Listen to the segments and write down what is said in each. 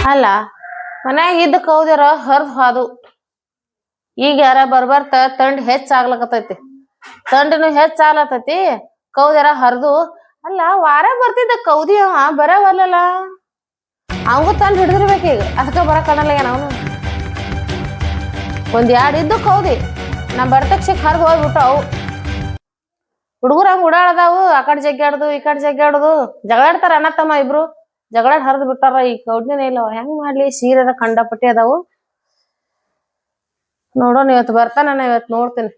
ಅಲ್ಲ ಮನ್ಯಾಗ ಇದ್ದ ಕೌದ್ಯಾರ ಹರ್ದ್ ಹಾದು ಈಗ ಯಾರ ಬರ್ಬರ್ತ ತಂಡ್ ಹೆಚ್ಚಾಗ್ಲಕತೈತಿ ತಂಡನು ಹೆಚ್ಚಾಗ್ಲತೈತಿ ಕೌದ್ಯಾರ ಹರ್ದು ಅಲ್ಲ ವಾರ ಬರ್ತಿದ್ದ ಕೌದಿ ಅವ ಬರವಲ್ಲಲ್ಲ ಅವಂಗೂ ತಂಡ್ ಹಿಡಿದಿರ್ಬೇಕು ಈಗ ಅದಕ್ಕ ಬರಕ್ ಅನ್ನಲ್ಲ ಏನ ಅವನು ಒಂದ್ ಎರಡ್ ಇದ್ದು ಕೌದಿ ನಮ್ ಬರ್ತಕ್ಷಕ್ ಹರ್ದು ಹೋಗ್ಬಿಟ್ಟು ಅವು ಹುಡುಗರು ಹಂಗ ಓಡಾಡದಾವು ಆ ಕಡೆ ಜಗ್ಗಾಡುದು ಈ ಕಡೆ ಜಗ್ಗಾಡುದು ಜಗಳಾಡ್ತಾರ ಅಣ್ಣ ತಮ್ಮ ಇಬ್ರು ಜಗಳಾಡ್ ಹರಿದ್ ಬಿಟ್ಟಾರ ಈ ಕೌಡ್ನೇ ಇಲ್ಲವ ಹೆಂಗ್ ಮಾಡ್ಲಿ ಸೀರೆರ ಕಂಡಪಟ್ಟಿ ಅದಾವು ನೋಡೋಣ ಇವತ್ತು ಬರ್ತಾನ ಇವತ್ತು ನೋಡ್ತೀನಿ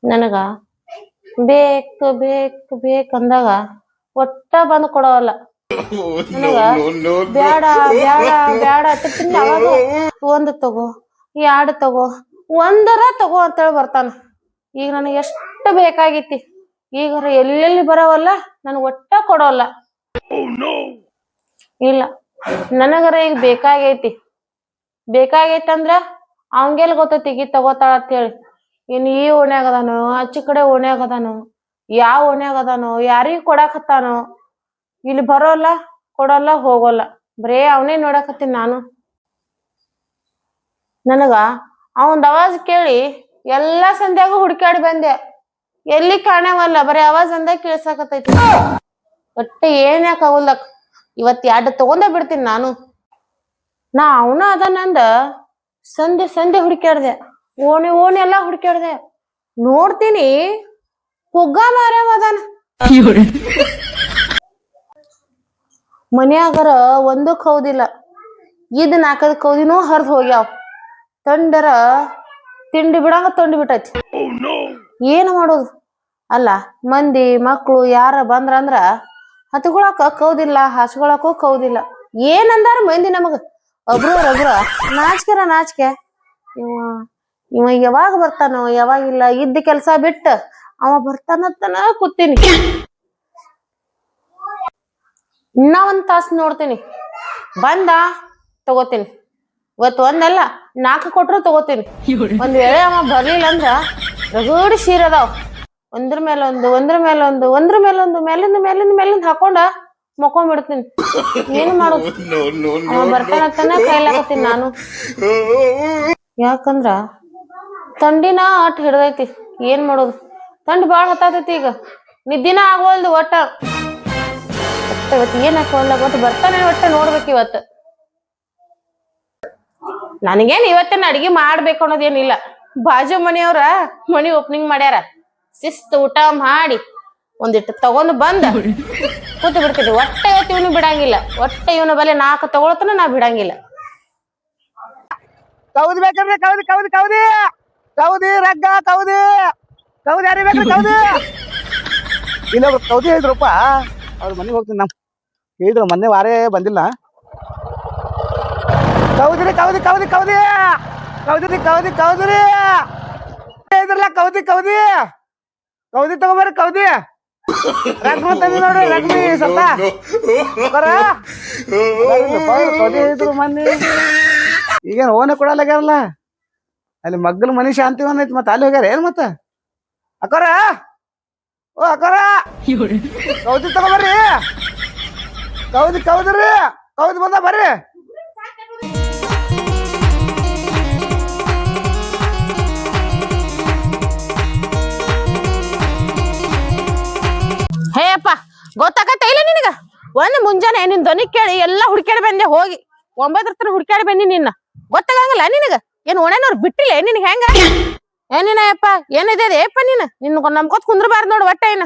ನನಗ ಬೇಕು ಬೇಕು ಬೇಕಂದಾಗ ಒಟ್ಟ ಬಂದು ಕೊಡವಲ್ಲ ನನಗ ಬ್ಯಾಡ ಬ್ಯಾಡ ಬ್ಯಾಡ ತಿನ್ನ ಅವಾಗ ಒಂದ್ ತಗೋ ಎರಡು ತಗೋ ಒಂದರ ತಗೋ ಅಂತೇಳಿ ಬರ್ತಾನ ಈಗ ನನಗೆ ಎಷ್ಟು ಬೇಕಾಗಿತಿ ಈಗ ಎಲ್ಲೆಲ್ಲಿ ಬರವಲ್ಲ ನನ್ ಒಟ್ಟ ಕೊಡೋಲ್ಲ ಇಲ್ಲ ನನಗರ ಈಗ ಬೇಕಾಗೈತಿ ಅಂದ್ರ ಅವಂಗೆಲ್ ಗೊತ್ತೈತಿ ಈಗ ತಗೋತಾಳ ಅಂತ ಹೇಳಿ ಇನ್ ಈ ಓಣ್ಯಾಗ ಅದಾನೋ ಆಚಿ ಕಡೆ ಓಣ್ಯಾಗ ಅದಾನೋ ಯಾವ ಓಣ್ಯಾಗ ಅದಾನೋ ಯಾರಿಗ ಕೊಡಾಕತ್ತಾನೋ ಇಲ್ಲಿ ಬರೋಲ್ಲ ಕೊಡಲ್ಲ ಹೋಗೋಲ್ಲ ಬರೇ ಅವನೇ ನೋಡಾಕತ್ತೀನಿ ನಾನು ನನಗ ಅವಂದ್ ಅವಾಜ್ ಕೇಳಿ ಎಲ್ಲಾ ಸಂಧ್ಯಾಗೂ ಹುಡ್ಕಾಡಿ ಬಂದೆ ಎಲ್ಲಿ ಕಾಣವಲ್ಲ ಬರೀ ಅವಾಜ್ ಅಂದಾಗ ಕೇಳ್ಸಾಕತೈತಿ ಒಟ್ಟೆ ಏನ್ ಯಾಕ ಅವಲ್ದಕ್ ಇವತ್ ಎರಡು ತಗೊಂಡೇ ಬಿಡ್ತೀನಿ ನಾನು ನಾ ಅವನ ಅದನ್ನಂದ ಸಂಧೆ ಹುಡುಕ್ಯಾಡ್ದೆ ಓಣಿ ಎಲ್ಲಾ ಹುಡುಕ್ಯಾಡ್ದೆ ನೋಡ್ತೀನಿ ಹುಗ್ಗ ಮಾರ್ಯಾವ ಅದಾನ ಮನ್ಯಾಗರ ಒಂದು ಕೌದಿಲ್ಲ ಇದ್ ನಾಲ್ಕದ ಕೌದಿನೂ ಹರ್ದ್ ಹೋಗ್ಯಾವ ತಂಡರ ತಿಂಡಿ ಬಿಡಂಗ ತಂಡಿ ಬಿಟ್ಟೈತಿ ಏನ್ ಮಾಡೋದು ಅಲ್ಲ ಮಂದಿ ಮಕ್ಳು ಯಾರ ಬಂದ್ರಂದ್ರ ಹತ್ಕೊಳಕ ಕೌದಿಲ್ಲ ಹಾಸ್ಕೊಳಕು ಕೌದಿಲ್ಲ ಏನಂದಾರ ಮಂದಿ ನಮಗ ಒಬ್ರ ನಾಚಿಕೆ ಇವ ಯಾವಾಗ ಬರ್ತಾನೋ ಯಾವಾಗಿಲ್ಲ ಇದ್ದ ಕೆಲ್ಸ ಬಿಟ್ಟ ಅವ ಬರ್ತಾನತ್ತನ ಕೂತೀನಿ ಇನ್ನ ಒಂದ್ ತಾಸ್ ನೋಡ್ತೀನಿ ಬಂದ ತಗೋತೀನಿ ಇವತ್ತು ಒಂದಲ್ಲ 4 ಕೊಟ್ರು ತಗೋತೀನಿ ಒಂದ್ ವೇಳೆ ಅವ ಬರ್ಲಿಲ್ಲ ಅಂದ್ರ ರಗಡಿ ಸೀರೆ ಅದಾವ ಒಂದ್ರ ಮೇಲೊಂದು ಮೇಲಿಂದ ಹಾಕೊಂಡ ಮಕ್ಕೊಂಡ್ಬಿಡ್ತೀನಿ ಏನು ಮಾಡೋದು ಅವ ಬರ್ತಾನತ್ತನ ಕೈಲಾಕತ್ತೀನಿ ನಾನು ಯಾಕಂದ್ರ ತಂಡಿನ ಅಟ್ ಹಿಡ್ದೈತಿ ಏನ್ ಮಾಡೋದು ತಂಡಿ ಬಾಳ್ ಹತ್ತತೈತಿ ಈಗ ನಿದ್ದಿನ ಆಗೋಲ್ದು ಒಟ್ಟ ಇವತ್ತು ಏನ್ ಹಾಕೋಲ್ಲ ಒಟ್ಟು ಬರ್ತಾನೆ ಒಟ್ಟ ನೋಡ್ಬೇಕು ಇವತ್ತು ನನಗೇನ್ ಇವತ್ತೇನ ಅಡಿಗೆ ಮಾಡ್ಬೇಕು ಅನ್ನೋದೇನಿಲ್ಲ ಬಾಜು ಮನಿಯವ್ರ ಮನಿ ಓಪನಿಂಗ್ ಮಾಡ್ಯಾರ ಶಿಸ್ತು ಊಟ ಮಾಡಿ ಒಂದಿಟ್ಟು ತಗೊಂಡು ಬಂದ ಕೂತು ಬಿಡ್ತೀನಿ ಒಟ್ಟ ಇವತ್ತು ಇವನು ಬಿಡಂಗಿಲ್ಲ ಒಟ್ಟ ಇವನ ಬಲೆ 4 ತಗೊಳತನ ನಾ ಬಿಡಂಗಿಲ್ಲ ಕೌದಿ ಬೇಕಂದ್ರೆ ಕೌದಿ ರಗ್ಗ ಕೌದಿ ಯಾರಿ ಬೇಕ್ರಿ ಕೌದಿ ಇನ್ನೊಬ್ರು ಕೌದಿ ಹೇಳಿದ್ರಪ್ಪ ಅವ್ರ ಮನೆಗೆ ಹೋಗ್ತೀನಿ ನಮ್ ಹೇಳಿದ್ರು ಮೊನ್ನೆ ವಾರೇ ಬಂದಿಲ್ಲ ಕೌದಿರಿ ಇದ್ರಲ್ಲ ಕೌದಿ ತಗೋಬರ್ರಿ ಕೌದಿ ರಗ್ಮ ತಂದಿ ನೋಡ್ರಿ ರಗ್ಮಿ ಸ್ವಲ್ಪ ಕೌದಿ ಹೇಳಿದ್ರು ಮೊನ್ನೆ ಈಗೇನು ಓನೆ ಕೊಡಲ್ಲಾಗ್ಯಾರಲ್ಲ ಅಲ್ಲಿ ಮಗ್ಗಲ ಮನಿ ಶಾಂತಿವನ್ ಐತಿ ಮತ್ತೆ ಅಲ್ಲಿ ಹೋಗ್ಯಾರ ಏನ್ ಮತ್ತ ಅಕ್ಕೋರ ಓ ಅಕ್ಕೋರ ಕೌದಿ ತಗೋಬರ್ರಿ ಕೌದಿ ಬಂದ ಬರ್ರಿ ಹೇಯಪ್ಪ ಗೊತ್ತಾಗತ್ತ ಇಲ್ಲ ನಿನಗ ಒಂದ್ ಮುಂಜಾನೆ ನಿನ್ ಧ್ವನಿ ಕೇಳಿ ಎಲ್ಲಾ ಹುಡ್ಕ್ಯಾಡಿ ಬಂದೆ ಹೋಗಿ 9 ತನ ಹುಡ್ಕ್ಯಾಡಿ ಬಂದಿ ನಿನ್ನ ಗೊತ್ತಾಗಂಗಿಲ್ಲ ನಿನಗ ಏನ್ ಓಣೆನವ್ರು ಬಿಟ್ಟಿಲ್ಲ ನಿನಗ ಹೆಂಗ ಏನಿನಯಪ್ಪ ಏನಿದೆ ಏಪ್ಪ ನಿನ್ನ ನಮ್ಕೋತ್ ಕುಂದ್ರಬಾರ್ದು ನೋಡು ಒಟ್ಟ ಏನ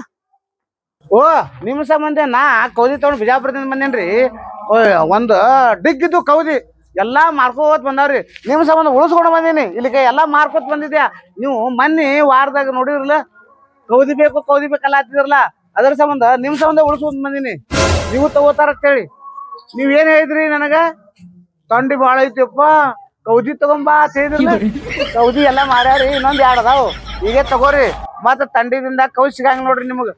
ಓ ನಿಮ್ ಸಂಬಂಧ ನಾ ಕೌದಿ ತಗೊಂಡ್ ಬಿಜಾಪುರದಿಂದ ಬಂದೇನ್ರಿ ಒಂದ್ ಡಿಗ್ಗಿದ್ದು ಕೌದಿ ಎಲ್ಲಾ ಮಾರ್ಕೋತ್ ಬಂದಾವ್ರಿ ನಿಮ್ ಸಂಬಂಧ ಉಳಿಸ್ಕೊಂಡ್ ಬಂದೀನಿ ಇಲ್ಲಿಗೆ ಎಲ್ಲಾ ಮಾರ್ಕೋತ್ ಬಂದಿದ್ಯಾ ನೀವು ಮೊನ್ನೆ ವಾರದಾಗ ನೋಡಿರಲ್ಲ ಕೌದಿ ಬೇಕಲ್ಲ ಹತ್ತಿದ್ರಲ್ಲ ಅದ್ರ ಸಂಬಂಧ ನಿಮ್ ಸಂಬಂಧ ಉಳಿಸ್ಕೊಂಡ್ ಬಂದೀನಿ ನೀವು ತಗೋತಾರ ಅಂತೇಳಿ ನೀವ್ ಏನ್ ಹೇಳಿದ್ರಿ ನನಗ ತಂಡಿ ಬಾಳ ಐತಿಯಪ್ಪ ಕೌದಿ ತಗೊಂಬಾ ಅಂತ ಹೇಳಿದ್ರಲ್ಲ ಕೌದಿ ಎಲ್ಲಾ ಮಾಡ್ಯಾರಿ ಇನ್ನೊಂದ್ 2 ಅದಾವು ಈಗ ತಗೋರಿ ಮತ್ತ ತಂಡಿದಿಂದ ಕೌದಿ ಸಿಗಂಗ ನೋಡ್ರಿ ನಿಮಗ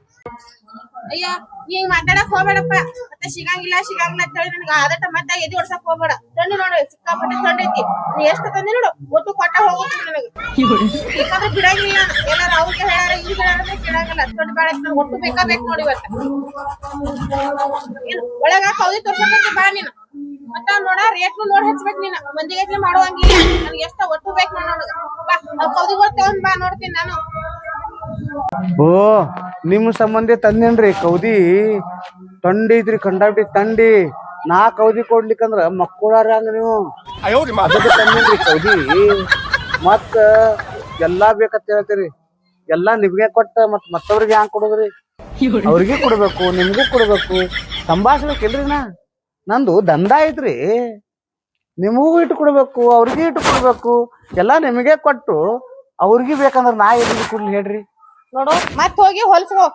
ಅಯ್ಯ ಹಿಂಗ್ ಮಾತಾಡಕ್ ಹೋಗ್ಬೇಡಪ್ಪ ಮತ್ತೆ ಸಿಗಂಗಿಲ್ಲ ಅಂತ ಹೇಳಿ ನನಗ ಆದಟ ಮತ್ತೆ ಎದಿ ಹೊಡ್ಸಕ್ ಹೋಗ್ಬೇಡ ತಂಡಿ ನೋಡು ಸಿಕ್ಕಾಪಟ್ಟೆ ತಂಡಿ ಐತಿ ನೀ ಎಷ್ಟು ತಂದಿ ನೋಡು ಒಟ್ಟು ಕೊಟ್ಟ ಹೋಗುತ್ತೆ ನನಗ ಯಾಕಂದ್ರೆ ಬಿಡಂಗಿಲ್ಲ ಎಲ್ಲಾರ ಅವ್ರಿಗೆ ಹೇಳಾರ ಈಗ ಹೇಳಾರ ಕೇಳಂಗಿಲ್ಲ ತಂಡಿ ಬಾಳ ಐತಿ ಒಟ್ಟು ಬೇಕು ನೋಡಿ ಇವತ್ತ ಒಳಗ ಕೌದಿ ತೋರ್ಸಕ್ಕೆ ಬಾ ನೀನು ಮತ್ತ ನೋಡ ರೇಟ್ನು ನೋಡ್ ಹಚ್ಬೇಕು ನೀನು ಮಂದಿಗೆ ಮಾಡುವಂಗಿಲ್ಲ ನನ್ಗೆ ಎಷ್ಟ ಒಟ್ಟು ಬೇಕು ನೋಡ ಬಾ ನಾವ್ ಕೌದಿಗೋಳ್ ತಗೊಂಡ್ ಬಾ ನೋಡ್ತೀನಿ ನಾನು ಓ ನಿಮ್ ಸಂಬಂಧಿ ತಂದೇನ್ರಿ ಕೌದಿ ತಂಡಿ ಐತ್ರಿ ಕಂಡಾಬಿಟ್ಟಿ ತಂಡಿ ನಾ ಕೌದಿ ಕೊಡ್ಲಿಕ್ಕಂದ್ರ ಮಕ್ಕಳಾರ ಹಂಗ ನೀವು ಅದಕ್ಕೆ ತಂದೇನ್ರಿ ಕೌದಿ ಮತ್ತ ಎಲ್ಲಾ ಬೇಕಂತ ಹೇಳ್ತೀರಿ ಎಲ್ಲಾ ನಿಮ್ಗೆ ಕೊಟ್ಟ ಮತ್ತವ್ರಿಗೆ ಹ್ಯಾಂಗ ಕೊಡೋದ್ರಿ ಅವ್ರಿಗೆ ಕೊಡ್ಬೇಕು ನಿಮ್ಗೂ ಕೊಡ್ಬೇಕು ಸಂಭಾಷಣೆಲ್ರಿ ನಂದು ದಂಧ ಐತ್ರಿ ನಿಮಗೂ ಇಟ್ಟು ಕೊಡ್ಬೇಕು ಅವ್ರಿಗೆ ಇಟ್ಟು ಕೊಡ್ಬೇಕು ಎಲ್ಲಾ ನಿಮಗೆ ಕೊಟ್ಟು ಅವ್ರಿಗೆ ಬೇಕಂದ್ರ ನಾ ಎಲ್ಲಿ ಕೊಡ್ಲಿ ಹೇಳ್ರಿ ನೋಡು ಮತ್ ಹೋಗಿ ಹೊಲ್ಸ್ಕೋ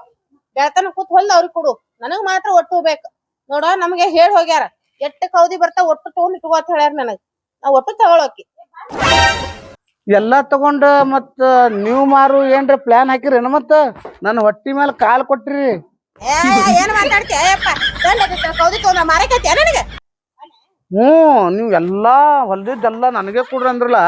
ಬೆಳತನ ಕೂತ್ ಹೊಲ್ದ ಅವ್ರಿಗೆ ಕೊಡು ನನಗ್ ಮಾತ್ರ ಒಟ್ಟು ಬೇಕು ನೋಡ ನಮ್ಗೆ ಹೇಳಿ ಹೋಗ್ಯಾರ ಎಟ್ಟು ಕೌದಿ ಬರ್ತಾ ಒಟ್ಟು ತಗೊಂಡ್ ಇಟ್ಕೋ ಅಂತ ಹೇಳ್ಯಾರ ನನಗ್ ನಾ ಒಟ್ಟು ತಗೊಳಕಿ ಎಲ್ಲಾ ತಗೊಂಡ ಮತ್ತ ನೀವ್ ಮಾರು ಏನ್ರ ಪ್ಲಾನ್ ಹಾಕಿರೇನ ಮತ್ತ ನನ್ನ ಹೊಟ್ಟಿ ಮೇಲೆ ಕಾಲ್ ಕೊಟ್ರಿ ಏನ್ ಮಾತಾಡ್ತೀಯ ಕೌದಿ ತಗೊಂಡ ಮಾರಕೈತಿಯ ನನಗೆ ನೀವ್ ಎಲ್ಲಾ ಹೊಲ್ದಿದ್ದೆಲ್ಲಾ ನನಗೆ ಕೊಡ್ರಿ ಅಂದ್ರಲ್ಲ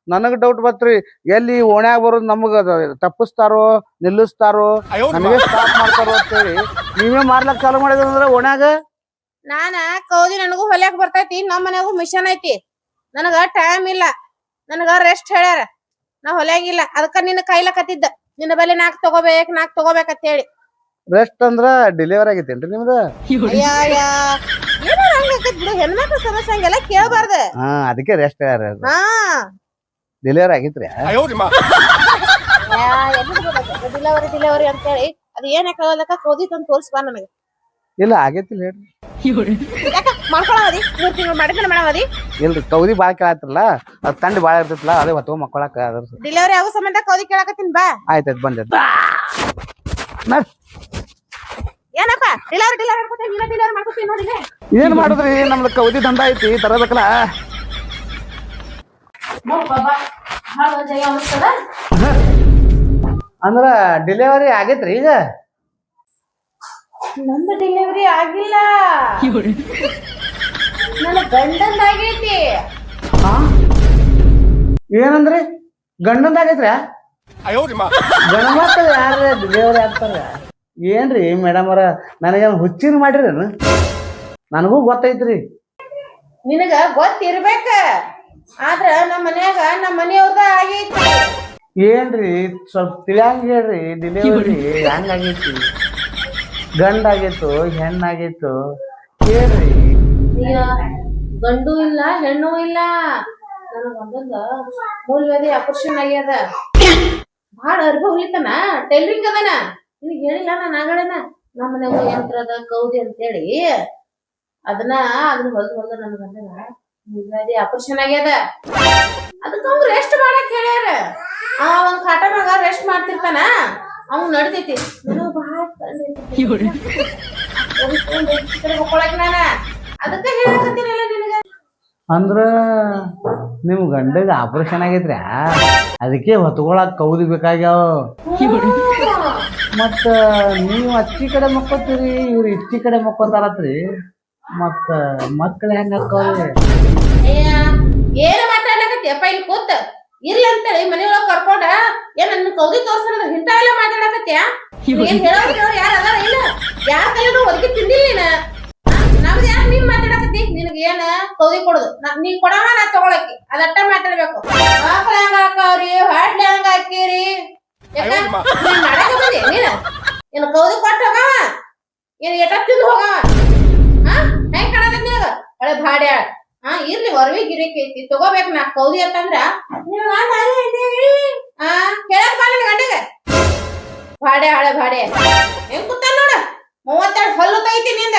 ನನಗ್ ಡೌಟ್ ಬತ್ರಿ ಎಲ್ಲಿ ಓಣ್ಯಾಗ ಬರೋದ್ ನಮಗ ತಪ್ಪಿಸ್ತಾರೋ ನಿಲ್ಲಿಸ್ತಾರೋ ನನಗೆ ಸ್ಟಾಪ್ ಮಾಡ್ತಾರೋ ಅಂತೇಳಿ ನೀವೇ ಮಾರ್ಲಕ್ ಚಾಲು ಮಾಡಿದ್ರಂದ್ರ ಓಣ್ಯಾಗ ನಾನ ಕೌದಿ ನನಗೂ ಹೊಲ್ಯಾಕ್ ಬರ್ತೈತಿ ನಮ್ ಮನ್ಯಾಗೂ ಮಿಷನ್ ಐತಿ ನನಗ ಟೈಮ್ ಇಲ್ಲ ನನಗ ರೆಸ್ಟ್ ಹೇಳ್ಯಾರ ನಾ ಹೊಲ್ಯಾಗಿಲ್ಲ ಅದಕ್ಕ ನಿನ್ನ ಕೈಲಕತ್ತಿದ್ದ ನಿನ್ನ ಬಲ್ಲಿ ನಾಕ್ ತಗೋಬೇಕಂತ ಹೇಳಿ ರೆಸ್ಟ್ ಅಂದ್ರ ಡೆಲಿವರಿ ಆಗೈತೇನ್ರಿ ನಿಮ್ದು ಏನೋ ಹಂಗಾಕತ್ ಬಿಡು ಹೆಣ್ಮಕ್ಳ ಸಮಸ್ಯೆ ಹಂಗೆಲ್ಲ ಕೇಳಬಾರ್ದ ಅದಕ್ಕೆ ರೆಸ್ಟ್ ಹೇಳ್ಯಾರ ಹಾ ಡೆಲಿವರಿ ಆಗೈತ್ರಿ ಡಿಲಿವರಿ ಅಂತ ಹೇಳಿ ಅದ್ ಏನ್ ಯಾಕಾಗಲ್ಲಕ ಕೌದಿ ತಂದು ತೋರಿಸ್ಬಾ ನನಗೆ ಇಲ್ಲ ಆಗೈತಿಲ್ಲ ಹೇಳ್ರಿ ಮಾಡ್ಕೊಳವದಿ 3 ತಿಂಗಳು ಮಾಡಿದ್ರೆ ಮಾಡವದಿ ಇಲ್ರಿ ಕೌದಿ ಬಾಳ ಕೇಳಾತ್ರಲ್ಲ ಅದ್ ತಂಡಿ ಬಾಳ ಇರ್ತೈತಲ್ಲ ಅದೇ ಹೊತ್ತು ಮಕ್ಕಳಾಕ ಡಿಲಿವರಿ ಆಗೋ ಸಂಬಂಧ ಕೌದಿ ಕೇಳಕತ್ತೀನಿ ಬಾ ಆಯ್ತಾಯ್ತು ಬಂದ ಏನಪ್ಪ ಡಿಲಿವರಿ ಮಾಡ್ಕೊತೀನಿ ನೋಡಿ ಏನ್ ಮಾಡುದ್ರಿ ನಮ್ದು ಕೌದಿ ದಂಡ ಐತಿ ತರಬೇಕಲ್ಲ ಅಂದ್ರ ಡೆಲಿವರಿ ಆಗೈತ್ರಿ ಈಗ ನಂದು ಡೆಲಿವರಿ ಆಗಿಲ್ಲ ನನ್ನ ಗಂಡಂದ ಆಗೈತಿ ಏನಂದ್ರಿ ಗಂಡಂದ ಆಗೈತ್ರಿ ಗಂಡ ಮಕ್ಕಳು ಯಾರ ಡೆಲಿವರಿ ಆಗ್ತಾರ ಏನ್ರಿ ಮೇಡಮ್ ಅವ್ರ ನನಗೇನು ಹುಚ್ಚಿನ ಮಾಡಿರೇನು ನನಗೂ ಗೊತ್ತೈತ್ರಿ ನಿನಗ ಗೊತ್ತಿರ್ಬೇಕ ಆದ್ರ ನಮ್ಮ ಮನ್ಯಾಗ ನಮ್ಮ ಮನೆಯವ್ರದ ಆಗೈತಿ ಏನ್ರಿ ಸ್ವಲ್ಪ ತಿಳಿಯಂಗ ಹೇಳ್ರಿ ಡೆಲಿವರಿ ಹೆಂಗಾಗೈತಿ ಗಂಡ ಆಗೈತು ಹೆಣ್ಣಾಗೈತು ಹೇಳ್ರಿ ಗಂಡು ಇಲ್ಲ ಹೆಣ್ಣು ಇಲ್ಲ ನನ್ನ ಗಂಡಂದ ಮೂಲವ್ಯಾಧಿ ಆಪರೇಷನ್ ಆಗ್ಯದ ಬಾಳ ಅರ್ಬ ಹೊಲಿತಾನ ಟೈಲರಿಂಗ್ ಅದನ ನಿನಗೆ ಹೇಳಿಲ್ಲ ನಾನು ಆಗಡನ ನಮ್ಮ ಮನೆಗೂ ಯಂತ್ರದ ಕೌದಿ ಅಂತೇಳಿ ಅದನ್ನ ಹೊಲ್ದ ನನ್ನ ಗಂಡನ ಮೂಲವ್ಯಾಧಿ ಆಪರೇಷನ್ ಆಗ್ಯದ ಅದಕ್ಕ ಅವ್ರು ರೆಸ್ಟ್ ಮಾಡಕ್ ಹೇಳ್ಯಾರ ಒಂದ್ ಕಾಟ ಮ್ಯಾಗ ರೆಸ್ಟ್ ಮಾಡ್ತಿರ್ತಾನ ಅವ್ನು ನಡ್ದೈತಿ ನನಗ ಬಾಳ ಹೊಕ್ಕೊಳಕ್ ನಾನ ಅದಕ್ಕ ಹೇಳಕತ್ತೀನಲ್ಲ ನಿನಗ ಅಂದ್ರ ನಿಮ್ ಗಂಡಗ ಆಪರೇಷನ್ ಆಗೈತ್ರಿ ಅದಕ್ಕೆ ಹೊತ್ಕೊಳಕ್ ಕೌದಿ ಬೇಕಾಗ್ಯಾವ ಮತ್ತ ನೀವು ಅಚ್ಚಿ ಕಡೆ ಮಕ್ಕೋತೀರಿ ಇವ್ರು ಇಚ್ಚಿ ಕಡೆ ಮಕ್ಕೋತಾರತ್ರಿ ಮತ್ತ ಮಕ್ಳ ಹೆಂಗ ಹಾಕವ್ರಿ ಏನ್ ಮಾತಾಡ್ಲಕತ್ತಿಯಪ್ಪ ಇಲ್ಲಿ ಕೂತ ಇರ್ಲಿ ಅಂತೇಳಿ ಮನೆಯೊಳಗ ಕರ್ಕೊಂಡ ಏನ್ ನನ್ನ ಕೌದಿ ತೋರ್ಸೋದ್ರ ಇಂಥವೆಲ್ಲ ಮಾತಾಡಕತ್ತೀಯ ಏನ್ ಹೇಳೋರು ಯಾರ ಅದಾರ ಇಲ್ಲ ಯಾರ ಕೈಲೂ ಒದಗಿ ತಿಂದಿಲ್ಲ ನೀನ ನಮ್ದು ಯಾಕೆ ನೀನ್ ಮಾತಾಡಕತ್ತಿ ನಿನಗ ಏನ ಕೌದಿ ಕೊಡುದು ನೀನ್ ಕೊಡವ ನಾ ತಗೊಳಕಿ ಅದಟ್ಟ ಮಾತಾಡ್ಬೇಕು ಮಕ್ಳ ಹೆಂಗ ಹಾಕವ್ರಿ ಹಾಡ್ಲಿ ಹೆಂಗ ಹಾಕಿರಿ ಮಾಡಕ ಬಂದಿ ನೀನ್ ಕೌದಿ ಕೊಟ್ಟು ಹೋಗವ ಏನ್ ಎಟ ತಿಂದು ಹೋಗವ ಹೆಂಗ್ ಕಾಣದ ನಿನಗ ಹಳೆ ಭಾಡ್ಯಾಳ ಇರ್ಲಿ ಹೊರವಿ ಗಿರಿಕಿ ಐತಿ ತಗೋಬೇಕು ನಾ ಕೌದಿ ಅಂತಂದ್ರ ಕೇಳಕ್ ಬಾ ನಿನ್ ಗಂಡಗ ಭಾಡೆ ಹಳೆ ಭಾಡೆ ಹೆಂಗ್ ಕೂತಾನ ನೋಡ 32 ಹಲ್ಲು ತೈತಿ ನಿಂದ